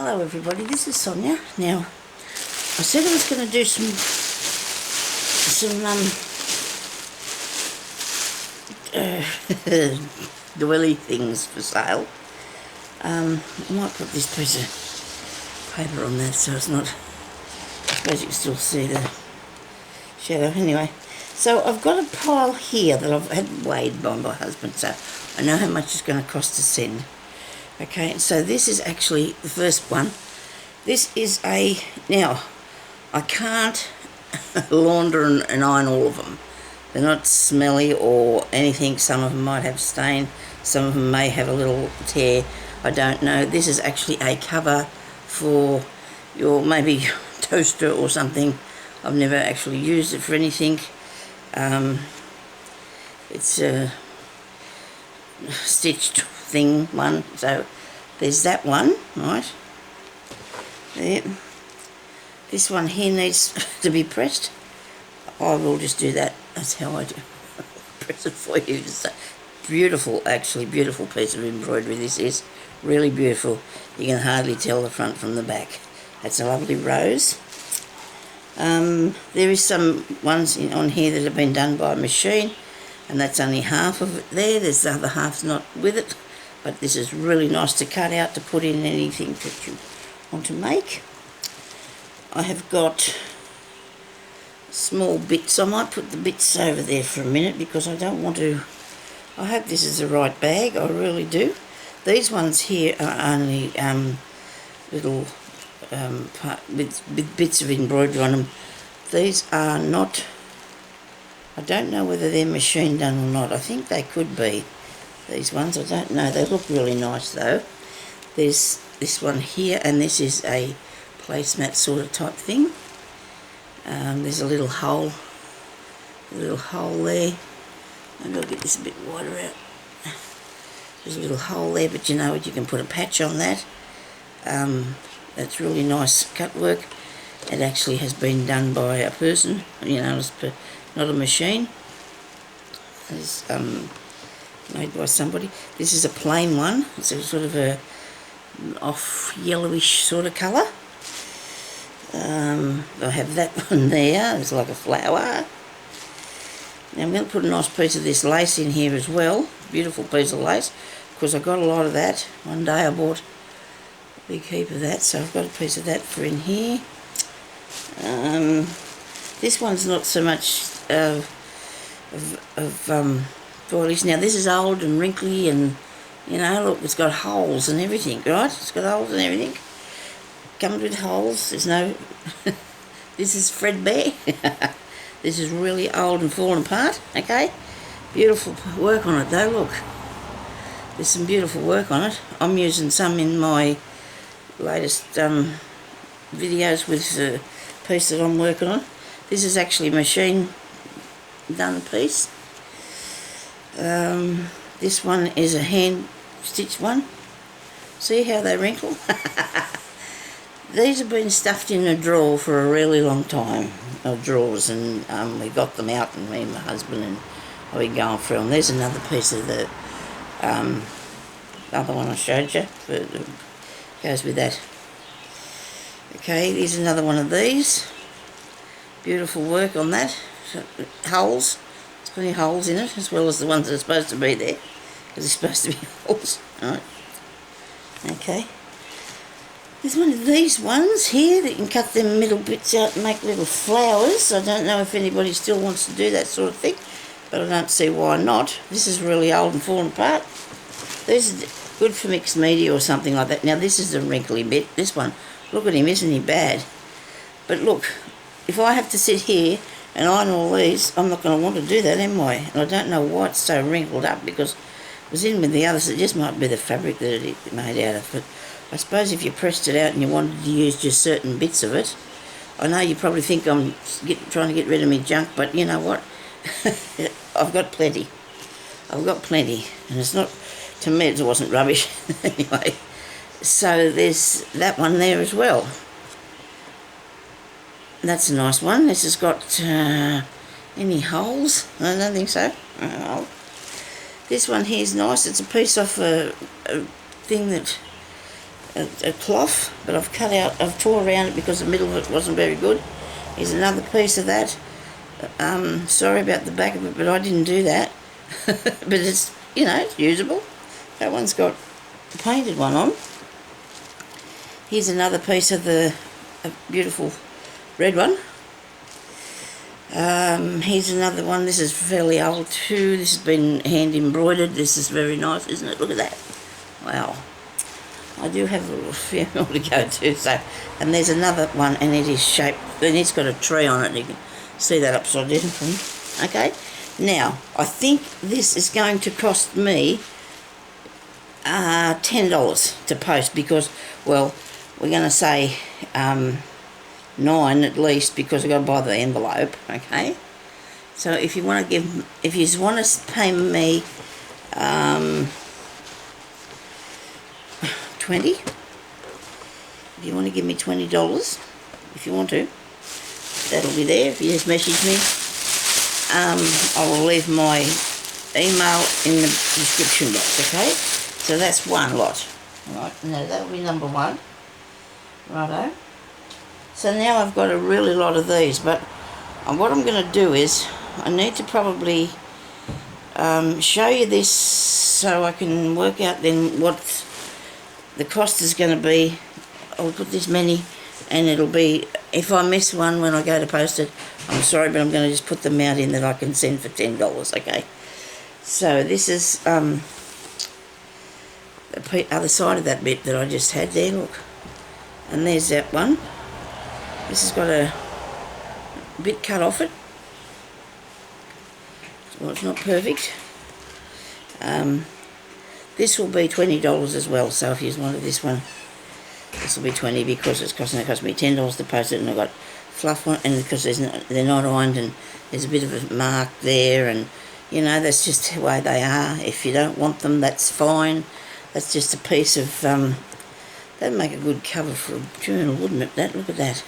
Hello everybody, this is Sonya. Now, I said I was going to do some doily things for sale. I might put this piece of paper on that so it's not, I suppose you can still see the shadow. Anyway, so I've got a pile here that I've had weighed by my husband, so I know how much it's going to cost to send. Okay, so this is actually the first one. This is now, I can't launder and iron all of them. They're not smelly or anything. Some of them might have stain. Some of them may have a little tear. I don't know. This is actually a cover for your maybe toaster or something. I've never actually used it for anything. It's a stitched thing one, so there's that one, right there. This one here needs to be pressed. I will just do that. That's how I do. Press it for you. It's a beautiful, actually beautiful piece of embroidery. This is really beautiful. You can hardly tell the front from the back. That's a lovely rose. There is some ones on here that have been done by a machine, and that's only half of it there. There's the other half not with it, but this is really nice to cut out to put in anything that you want to make. I have got small bits. I might put the bits over there for a minute because I don't want to. I hope this is the right bag, I really do. These ones here are only little with bits of embroidery on them. These are not, I don't know whether they're machine done or not. I think they could be, these ones. I don't know. They look really nice though. There's this one here, and this is a placemat sort of type thing. There's a little hole there. Maybe I'll get this a bit wider out. There's a little hole there, but you know what, you can put a patch on that. That's really nice cut work. It actually has been done by a person, you know, not a machine. It's made by somebody. This is a plain one. It's a sort of a off yellowish sort of colour. I have that one there. It's like a flower. Now I'm going to put a nice piece of this lace in here as well. Beautiful piece of lace, because I got a lot of that. One day I bought a big heap of that, so I've got a piece of that for in here. This one's not so much of doilies. Now this is old and wrinkly, and you know, look, it's got holes and everything, right? It's got holes and everything. Comes with holes. There's no. This is threadbare. This is really old and fallen apart. Okay, beautiful work on it though. Look, there's some beautiful work on it. I'm using some in my latest videos with the piece that I'm working on. This is actually a machine done piece. This one is a hand stitched one. See how they wrinkle? These have been stuffed in a drawer for a really long time, drawers, and we got them out, and me and my husband, and we going through them. There's another piece of the other one I showed you, but goes with that. Okay, here's another one of these. Beautiful work on that. Holes. There's plenty of holes in it, as well as the ones that are supposed to be there, because they're supposed to be holes. Alright. Okay. There's one of these ones here that you can cut them middle bits out and make little flowers. I don't know if anybody still wants to do that sort of thing, but I don't see why not. This is really old and fallen apart. This is good for mixed media or something like that. Now this is the wrinkly bit. This one, look at him, isn't he bad? But look, if I have to sit here and iron all these, I'm not going to want to do that, am I? And I don't know why it's so wrinkled up, because it was in with the others. It just might be the fabric that it's made out of. But I suppose if you pressed it out and you wanted to use just certain bits of it, I know you probably think I'm trying to get rid of me junk, but you know what? I've got plenty. I've got plenty, and it's not, to me it wasn't rubbish. Anyway, so there's that one there as well. That's a nice one. This has got any holes? I don't think so. This one here is nice. It's a piece off a thing that a cloth, but I've tore around it because the middle of it wasn't very good. Here's another piece of that. Sorry about the back of it, but I didn't do that. But it's, it's usable. That one's got a painted one on. Here's another piece of the beautiful red one. Here's another one. This is fairly old too. This has been hand embroidered. This is very nice, isn't it? Look at that. Wow. I do have a little few more to go to. So, and there's another one, and it is shaped, and it's got a tree on it. You can see that upside down for me. Okay. Now, I think this is going to cost me $10 to post because, well, we're going to say $9 at least because I've got to buy the envelope, okay? So if you want to pay me 20, if you want to give me $20, if you want to, that'll be there. If you just message me, I will leave my email in the description box, okay? So that's one lot. Right, now that'll be number one. Righto. So now I've got a really lot of these, but what I'm going to do is I need to probably show you this so I can work out then what the cost is going to be. I'll put this many, and it'll be, if I miss one when I go to post it, I'm sorry, but I'm going to just put them out in that I can send for $10, okay? So this is the other side of that bit that I just had there, look. And there's that one. This has got a bit cut off it. Well, it's not perfect. This will be $20 as well, so if you wanted this one, this will be $20 because it's cost me $10 to post it, and I've got fluff on it, and because they're not ironed, and there's a bit of a mark there, and that's just the way they are. If you don't want them, that's fine. That's just a piece of that'd make a good cover for a journal, wouldn't it? Look at that.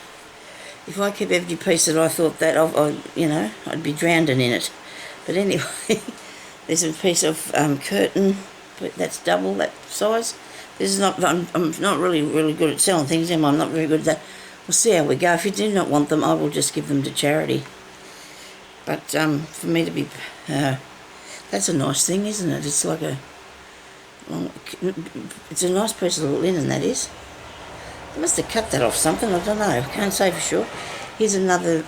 If I kept every piece that I thought that of, I'd be drowning in it. But anyway, there's a piece of curtain, but that's double that size. This is not. I'm not really good at selling things, am I? I'm not very good at that. We'll see how we go. If you do not want them, I will just give them to charity. But for me to be, that's a nice thing, isn't it? It's like it's a nice piece of linen, that is. I must have cut that off something, I don't know, I can't say for sure. Here's another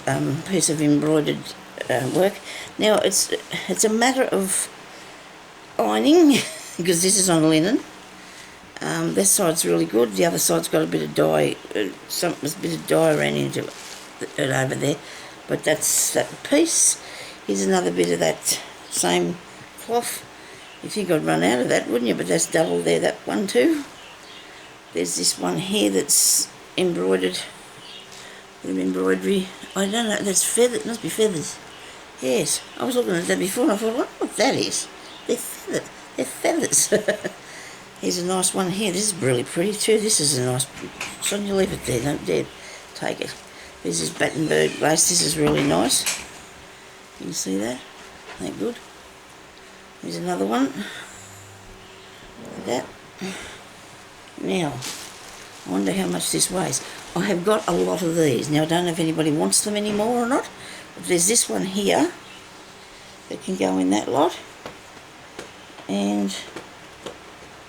piece of embroidered work. Now it's a matter of ironing because this is on linen. This side's really good, the other side's got a bit of dye, a bit of dye ran into it over there. But that's that piece. Here's another bit of that same cloth. You'd think I'd run out of that, wouldn't you? But that's double there, that one too. There's this one here that's embroidered. With embroidery. I don't know, that's feathers, must be feathers. Yes, I was looking at that before and I thought, I wonder what that is. They're feathers. Here's a nice one here. This is really pretty too. This is a nice, Sonya, leave it there, don't dare take it. This is Battenberg lace. This is really nice. You can see that? Ain't that good? Here's another one. Look at that. Now, I wonder how much this weighs. I have got a lot of these. Now, I don't know if anybody wants them anymore or not. But there's this one here that can go in that lot. And,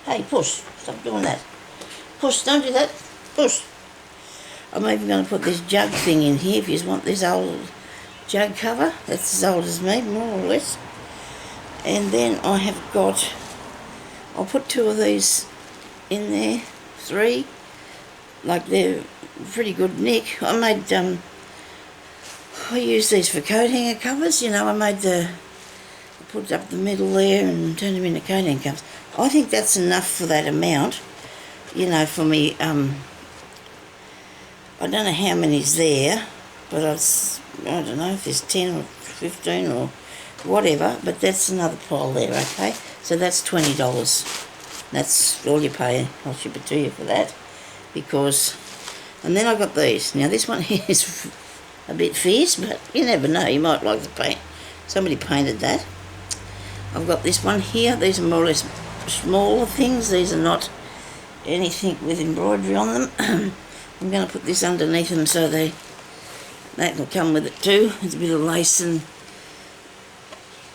hey, push. Stop doing that. Push, don't do that. Push. I'm even going to put this jug thing in here if you want this old jug cover. That's as old as me, more or less. And then I have got, I'll put two of these in there, 3. Like they're pretty good nick. I made, I use these for coat hanger covers, I made I put up the middle there and turned them into coat hanger covers. I think that's enough for that amount, for me. I don't know how many's there, but I don't know if there's 10 or 15 or whatever, but that's another pile there, okay? So that's $20. That's all you pay. I'll ship it to you for that. Because, and then I got these. Now this one here is a bit fierce, but you never know, you might like the paint. Somebody painted that. I've got this one here. These are more or less smaller things. These are not anything with embroidery on them. I'm going to put this underneath them so that will come with it too. There's a bit of lace and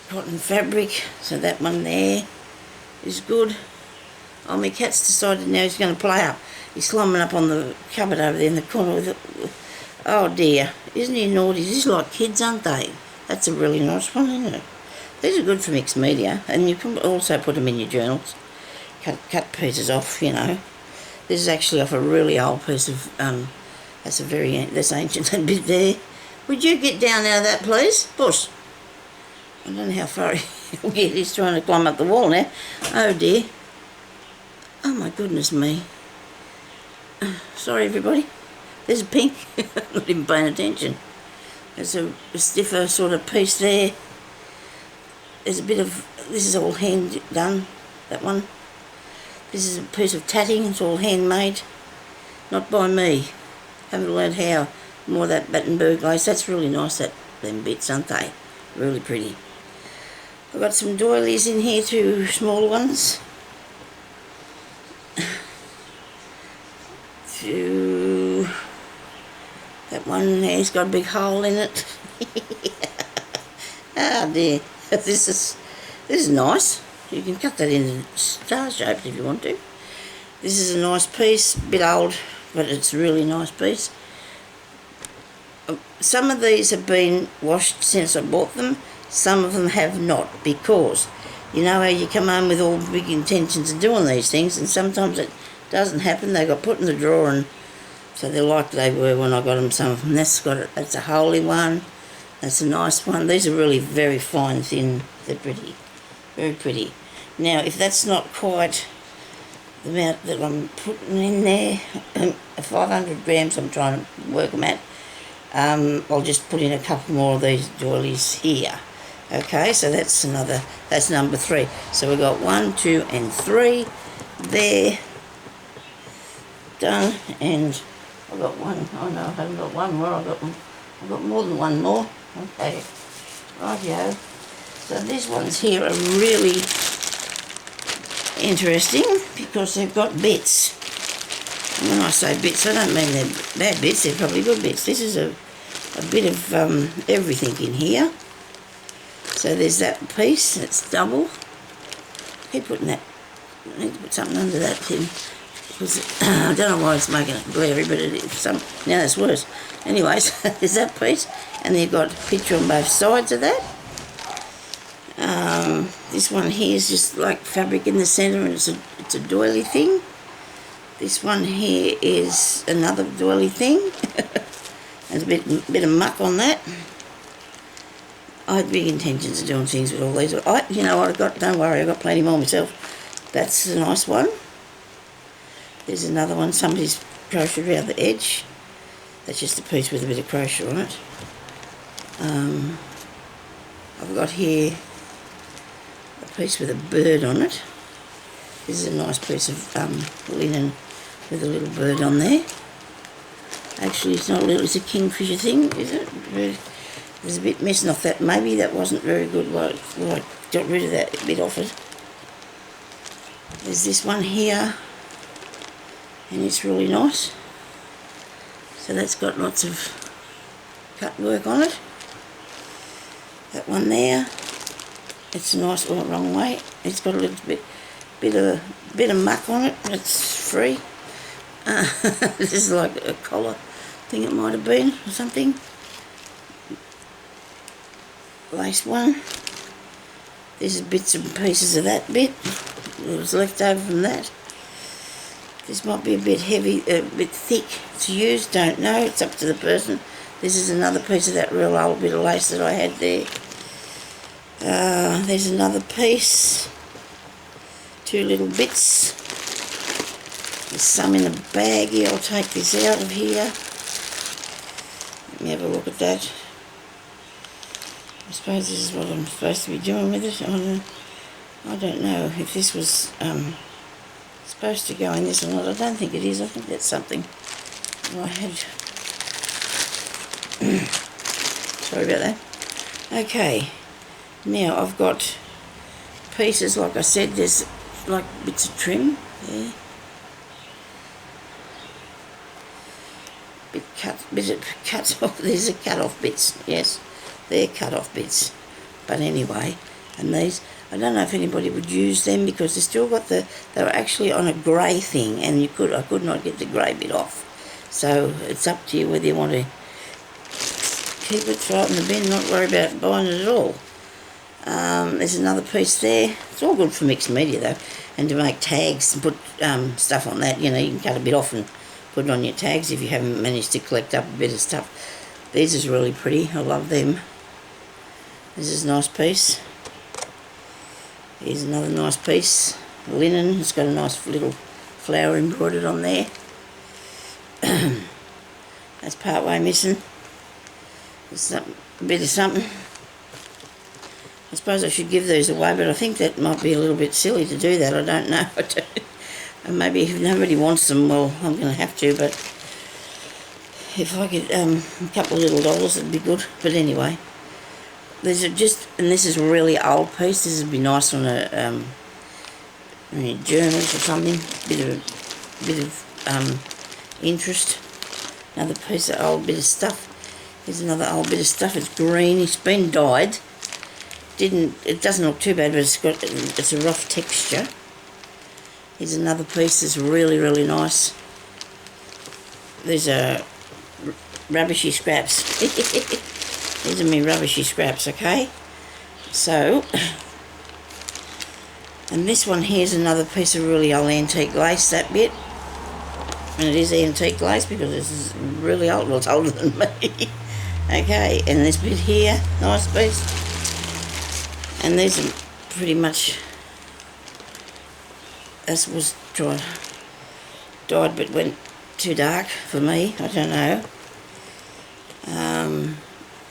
cotton fabric, so that one there is good. Oh, my cat's decided now he's going to play up. He's slumming up on the cupboard over there in the corner with it. Oh dear, isn't he naughty? These are like kids, aren't they? That's a really nice one, isn't it? These are good for mixed media, and you can also put them in your journals. Cut pieces off, you know. This is actually off a really old piece of, that's ancient, that bit there. Would you get down out of that, please? Push. I don't know how far he'll get. He's trying to climb up the wall now. Oh dear. Oh my goodness me. Sorry everybody. There's a pink. Not even paying attention. There's a stiffer sort of piece there. There's a bit of, this is all hand done, that one. This is a piece of tatting, it's all handmade. Not by me. Haven't learned how. More of that Battenberg lace. That's really nice, them bits, aren't they? Really pretty. I've got some doilies in here too, small ones. That one there's got a big hole in it. Ah dear. This is nice. You can cut that into star shapes if you want to. This is a nice piece, a bit old, but it's a really nice piece. Some of these have been washed since I bought them. Some of them have not, because you know how you come home with all big intentions of doing these things, and sometimes it doesn't happen. They got put in the drawer, and so they're like they were when I got them. Some of them. That's a holy one. That's a nice one. These are really very fine, thin. They're pretty, very pretty. Now, if that's not quite the amount that I'm putting in there, 500 grams I'm trying to work them at, I'll just put in a couple more of these doilies here. Okay, so that's number 3. So we've got 1, 2 and 3 there. Done. And I've got one. Oh no, I haven't got one more. I've got more than one more. Okay, rightio. So these ones here are really interesting because they've got bits. And when I say bits, I don't mean they're bad bits, they're probably good bits. This is a bit of everything in here. So there's that piece, that's double. Keep putting that, I need to put something under that thing. Because I don't know why it's making it glary, but it is now that's worse. Anyways, there's that piece, and they've got a picture on both sides of that. This one here is just like fabric in the centre, and it's a doily thing. This one here is another doily thing. There's a bit of muck on that. I had big intentions of doing things with all these. You know what, don't worry, I've got plenty more myself. That's a nice one. There's another one, somebody's crocheted around the edge. That's just a piece with a bit of crochet on it. I've got here a piece with a bird on it. This is a nice piece of linen with a little bird on there. Actually, it's not little, it's a kingfisher thing, is it? There's a bit missing off that. Maybe that wasn't very good while I got rid of that bit off it. There's this one here, and it's really nice. So that's got lots of cut work on it. That one there, it's nice. Oh, wrong way. It's got a little bit of muck on it. It's free. This is like a collar thing. It might have been or something. Lace one. There's bits and pieces of that bit. It was left over from that. This might be a bit heavy, a bit thick to use, don't know, it's up to the person. This is another piece of that real old bit of lace that I had there. There's another piece, 2 little bits. There's some in a bag here. I'll take this out of here. Let me have a look at that. I suppose this is what I'm supposed to be doing with it. I don't know if this was supposed to go in this or not. I don't think it is. I think that's something I had. Sorry about that. Okay, now I've got pieces, like I said, there's like bits of trim there. bit of cuts off. These are cut off bits. Yes, they're cut off bits. But anyway, and these, I don't know if anybody would use them because they still got they were actually on a grey thing, and I could not get the grey bit off. So it's up to you whether you want to keep it, throw it in the bin, not worry about buying it at all. There's another piece there. It's all good for mixed media though, and to make tags and put stuff on that. You know, you can cut a bit off and put it on your tags if you haven't managed to collect up a bit of stuff. These is really pretty. I love them. This is a nice piece. Here's another nice piece. Linen. It's got a nice little flower embroidered on there. That's part way missing. It's a bit of something. I suppose I should give these away, but I think that might be a little bit silly to do that. I don't know. And maybe if nobody wants them, well, I'm going to have to, but if I get a couple of little dollars, it'd be good. But anyway, these are just, and this is a really old piece. This would be nice on a journals or something. Bit of interest. Another piece of old bit of stuff. Here's another old bit of stuff. It's green. It's been dyed. It doesn't look too bad, but it's a rough texture. Here's another piece that's really, really nice. These are rubbishy scraps. These are me rubbishy scraps, okay? So, and this one here's another piece of really old antique lace, that bit. And it is antique lace because this is really old. Well, it's older than me. Okay, and this bit here, nice piece. And these are pretty much, this was dyed but went too dark for me, I don't know.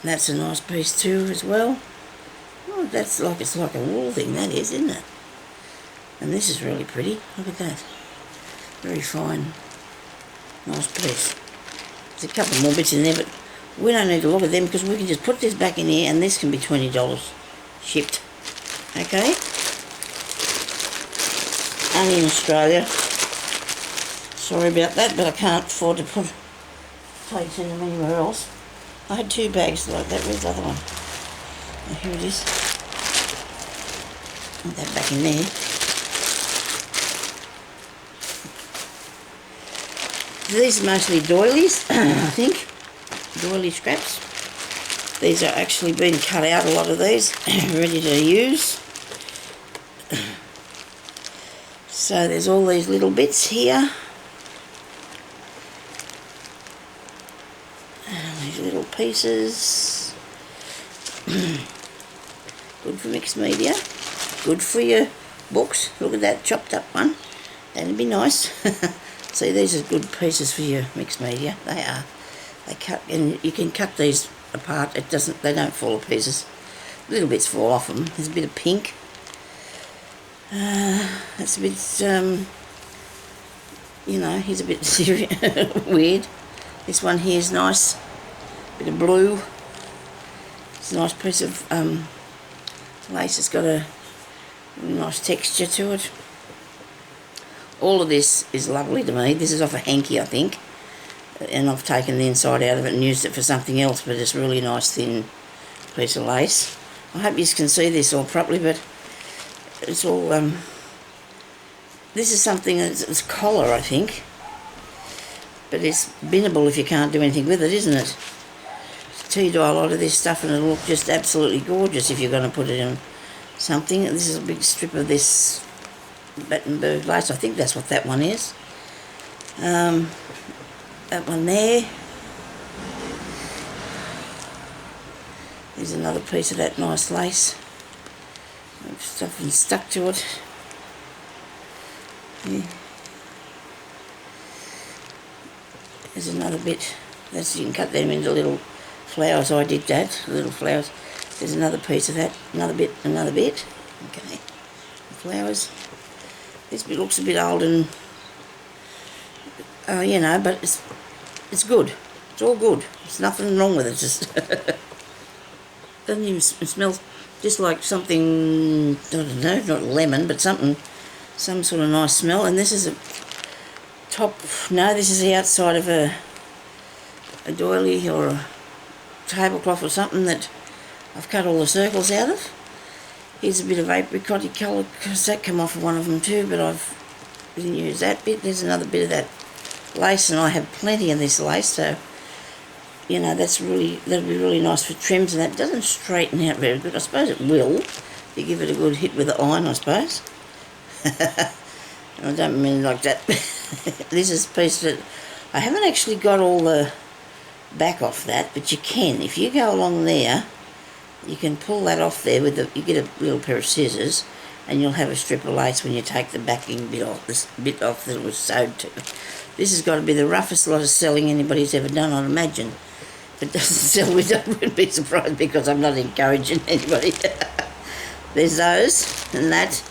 That's a nice piece too as well. Oh, it's like a wool thing, that is, isn't it? And this is really pretty, look at that. Very fine, nice piece. There's a couple more bits in there, but we don't need to look at them because we can just put this back in here and this can be $20 shipped. Okay? Only in Australia. Sorry about that, but I can't afford to take them anywhere else. I had 2 bags like that. Where's the other one? Oh, here it is. Put that back in there. These are mostly doilies, I think. Doily scraps. These are actually being cut out, a lot of these, ready to use. So there's all these little bits here. And these little pieces. Good for mixed media. Good for your books. Look at that chopped up one. That'd be nice. See, these are good pieces for your mixed media. They are. They cut, and you can cut these apart. They don't fall to pieces. Little bits fall off them. There's a bit of pink. That's a bit, you know, he's a bit weird. This one here is nice. Bit of blue. It's a nice piece of lace. It's got a nice texture to it. All of this is lovely to me. This is off a hanky, I think. And I've taken the inside out of it and used it for something else, but it's a really nice thin piece of lace. I hope you can see this all properly, but it's all, this is something it's collar, I think, but it's binnable if you can't do anything with it, isn't it? Tea dye a lot of this stuff and it'll look just absolutely gorgeous if you're going to put it in something. This is a big strip of this Battenberg lace. I think that's what that one is. That one there. There's another piece of that nice lace. Stuff and stuck to it. Yeah. There's another bit. That's, you can cut them into little flowers. I did that, little flowers. There's another piece of that. Another bit, another bit. Okay. The flowers. This bit looks a bit old and, you know, but it's good. It's all good. There's nothing wrong with it. Just doesn't even smell just like something, I don't know, not lemon, but some sort of nice smell. And this is a top, no, this is the outside of a a doily or a tablecloth or something that I've cut all the circles out of. Here's a bit of apricot colour because that come off of one of them too, but didn't use that bit. There's another bit of that lace, and I have plenty of this lace, so you know that'll be really nice for trims, and that doesn't straighten out very good. I suppose it will if you give it a good hit with the iron, I suppose. I don't mean like that. This is a piece that I haven't actually got all the back off that, but you can. If you go along there, you can pull that off there with you get a little pair of scissors, and you'll have a strip of lace when you take the backing bit off, this bit off that it was sewed to. This has got to be the roughest lot of selling anybody's ever done, I'd imagine. If it doesn't sell, we wouldn't be surprised, because I'm not encouraging anybody. There's those and that.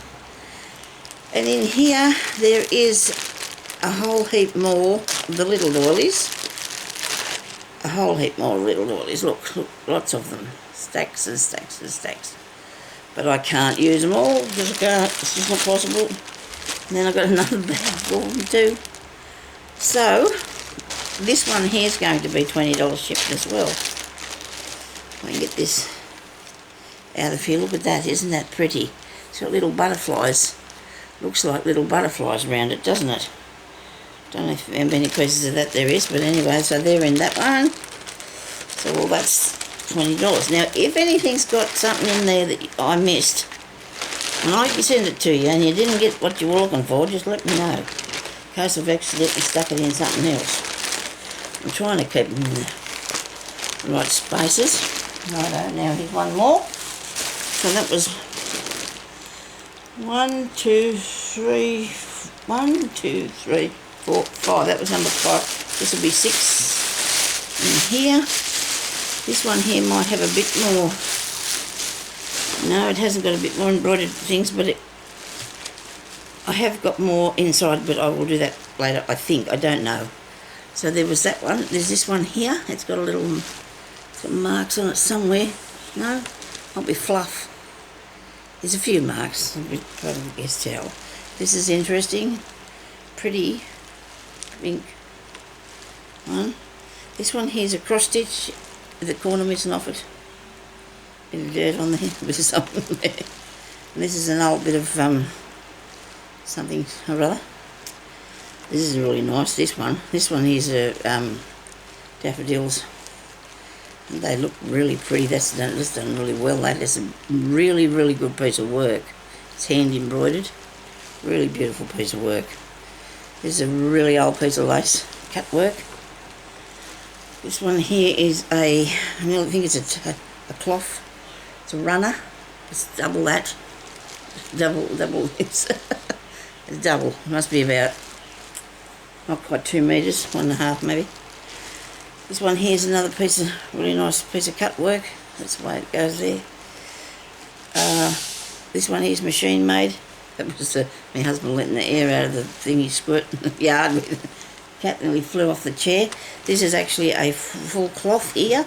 And in here, there is a whole heap more of the little doilies. A whole heap more little doilies. Look, lots of them. Stacks and stacks and stacks. But I can't use them all because I can't. It's just not possible. And then I've got another bag full of them too. So, this one here is going to be $20 shipped as well. I can get this out of here. Look at that. Isn't that pretty? It's got little butterflies. Looks like little butterflies around it, doesn't it? Don't know how many pieces of that there is, but anyway, so they're in that one. So, well, that's $20. Now, if anything's got something in there that I missed, and I can send it to you, and you didn't get what you were looking for, just let me know. In case I've accidentally stuck it in something else. I'm trying to keep them in the right spaces. Righto, now here's one more. So that was 1, 2, 3, 1, 2, 3, 4, 5. That was number 5. This will be 6 in here. This one here might have a bit more. No, it hasn't got a bit more embroidered things, but I have got more inside, but I will do that later, I think. I don't know. So there was that one. There's this one here. It's got a little marks on it somewhere. No? Might be fluff. There's a few marks. I'll probably guess tell. This is interesting. Pretty pink one. This one here's a cross stitch with the corner missing off it. Bit of dirt on there, bit of something there. And this is an old bit of something or other. This is really nice, this one. This one here's a daffodils. And they look really pretty. That's done really well. That is a really, really good piece of work. It's hand embroidered. Really beautiful piece of work. This is a really old piece of lace cut work. This one here is I think it's a cloth. It's a runner. It's double that. Double this. It's double. It must be about not quite 2 metres, 1.5 maybe. This one here is another piece of really nice piece of cut work. That's the way it goes there. This one here is machine made. That was my husband letting the air out of the thingy squirt in the yard with the cat nearly flew off the chair. This is actually a full cloth here.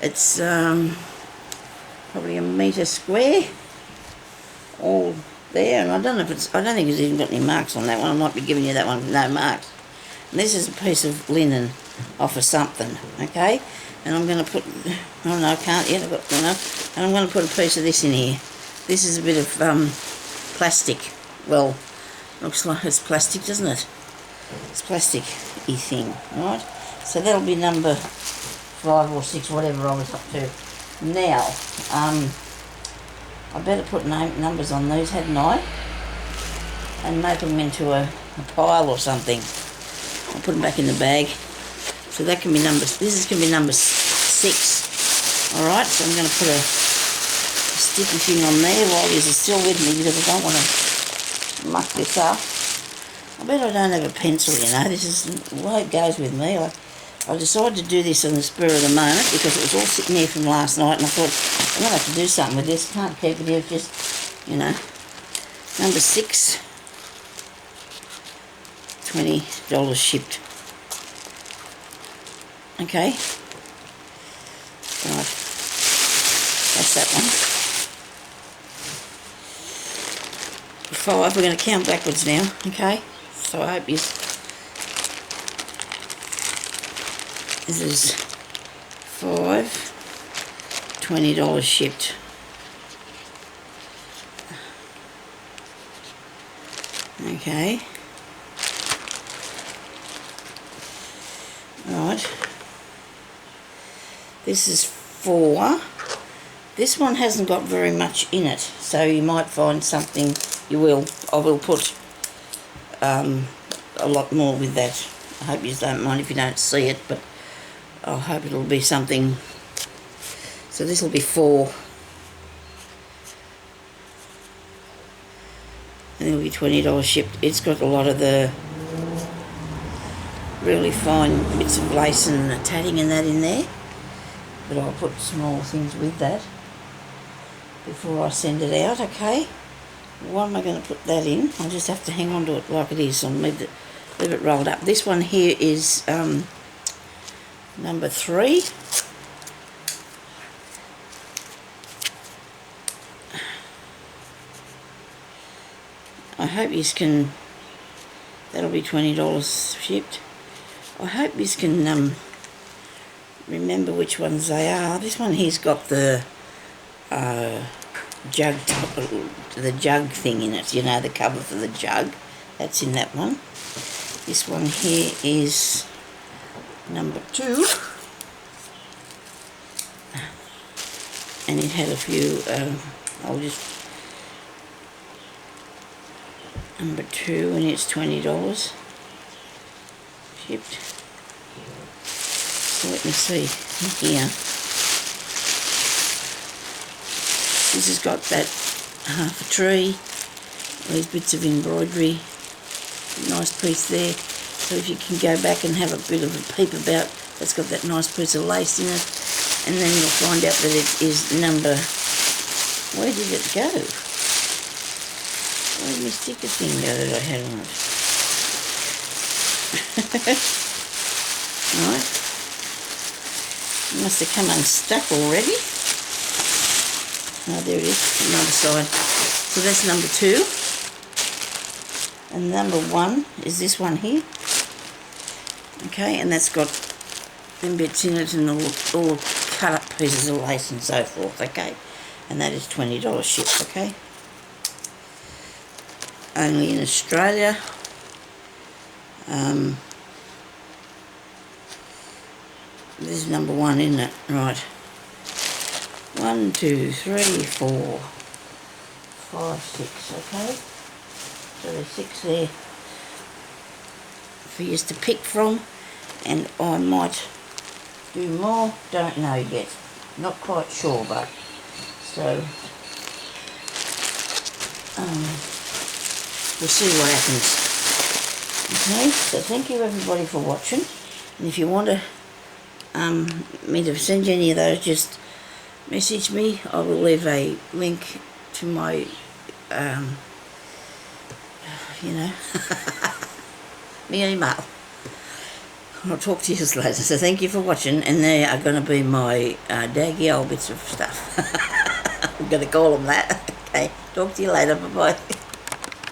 It's probably 1 metre square. All there, and I don't think it's even got any marks on that one. I might be giving you that one with no marks. And this is a piece of linen off of something, okay? And I'm going to put, oh no, I can't yet, I've got one up. And I'm going to put a piece of this in here. This is a bit of plastic. Well, looks like it's plastic, doesn't it? It's plastic-y thing, alright? So that'll be number 5 or 6, whatever I was up to. Now, I better put numbers on these, hadn't I? And make them into a pile or something. I'll put them back in the bag. So that can be this is going to be number 6. Alright, so I'm going to put a sticky thing on there while you're still with me, because I don't want to muck this up. I bet I don't have a pencil, you know. This is the way it goes with me. I decided to do this on the spur of the moment because it was all sitting there from last night, and I thought, I'm going to have to do something with this. Can't keep it here, just, you know. Number 6, $20 shipped. Okay. Right. That's that one. 5, we're going to count backwards now, okay? So I hope you... This is $5, $20 shipped. Okay. Right. This is 4. This one hasn't got very much in it, so you might find something. I will put a lot more with that. I hope you don't mind if you don't see it, but I hope it'll be something. So this will be 4. And it'll be $20 shipped. It's got a lot of the really fine bits of lace and the tatting and that in there. But I'll put small things with that before I send it out, okay? Why am I going to put that in? I'll just have to hang on to it like it is and leave it rolled up. This one here is number 3. I hope you can, that'll be $20 shipped. I hope you can remember which ones they are. This one here's got the jug thing in it, you know, the cover for the jug. That's in that one. This one here is number 2. And it had a few, I'll just, number 2, and it's $20 shipped. So let me see here. This has got that half a tree, these bits of embroidery, nice piece there. So if you can go back and have a bit of a peep about, it's got that nice piece of lace in it, and then you'll find out that it is number, where did it go? Where did my sticker thing go that I had on it? Right. It must have come unstuck already. Oh, there it is, another side. So that's number 2. And number 1 is this one here. Okay, and that's got them bits in it and all cut up pieces of lace and so forth, okay? And that is $20 shipped, okay? Only in Australia. This is number 1, isn't it? Right. 1, 2, 3, 4, 5, 6, okay? So there's 6 there for you to pick from, and I might do more, don't know yet. Not quite sure, but so we'll see what happens. Okay, so thank you everybody for watching, and if you want to me to send you any of those, just message me. I will leave a link to my you know my email. I'll talk to you later. So thank you for watching, and there are going to be my daggy old bits of stuff. I'm going to call them that. Okay, talk to you later. Bye bye.